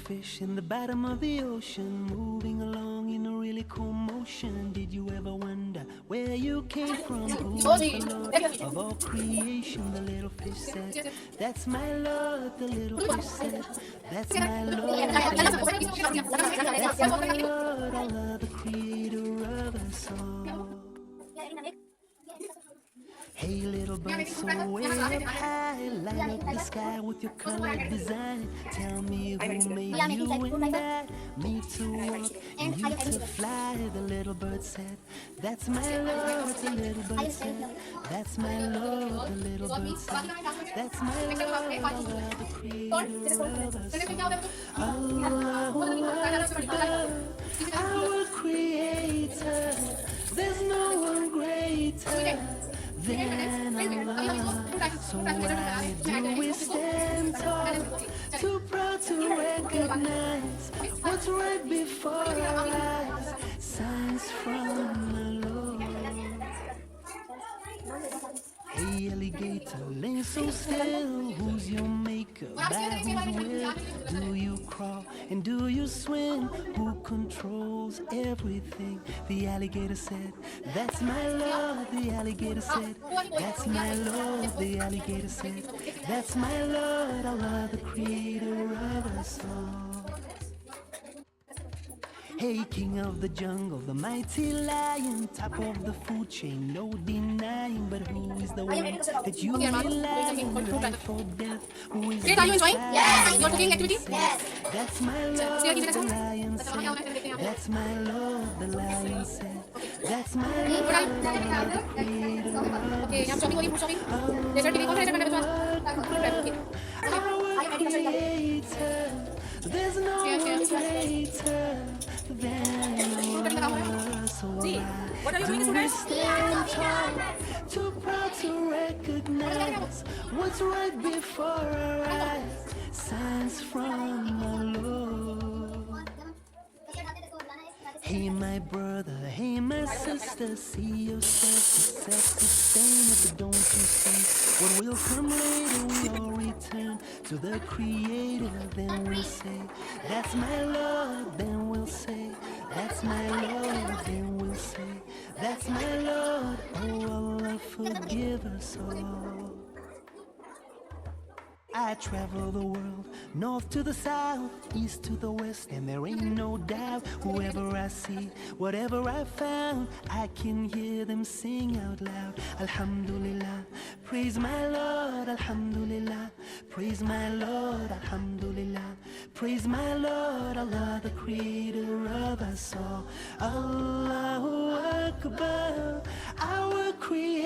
fish in the bottom of the ocean, moving along in a really cool motion. Did you ever wonder where you came from? Who's the Lord of all creation? The little fish said, that's my Lord. The little fish said, that's my Lord. That's my Lord. I love the creator of us all. Hey little bird, so way up high, light up the sky with your colored design. Tell me who made you and I, me to walk and you to fly. The little bird said, that's my Lord. The little bird said, that's my Lord. The little bird said, that's my Lord. I love the creator of us. Allahu Akbar, our creator, there's no one greater than Allah. So why do we stand tall, too proud to recognize what's right before our eyes? Signs from the Lord. Hey alligator, lay so still. Who's your maker? By whose will do you crawl and do you swim? Who controls everything? The alligator said, that's my Lord. The alligator said, that's my Lord. The alligator said, that's my Lord. I love the creator of us all. Hey, king of the jungle, the mighty lion, top of the food chain, no denying. But who is the one that you rely on? Life or death? Who is Great, are you enjoying? Yes. Your cooking activity? Yes. That's my Lord, the lion said. That's my Lord, the lion said. That's my Lord, the creator of us. Okay, I'm shopping, food shopping. Laser TV, Our creator, there's no one greater than us. So what are you doing we stand tall, too proud to recognize what's right before our eyes? Signs from the Lord. Hey my brother, hey my sister, see yourself as self-sustainable. Don't you see what will come later? We all return to the Creator. Then we'll say, that's my Lord. Then we'll say, that's my Lord. Then we'll say, that's my Lord. Oh Allah, forgive us all. I travel the world, north to the south, east to the west, and there ain't no doubt. Whoever I see, whatever I found, I can hear them sing out loud. Alhamdulillah, praise my Lord. Alhamdulillah, praise my Lord. Alhamdulillah, praise my Lord. Allah, the creator of us all. Allahu Akbar, our creator.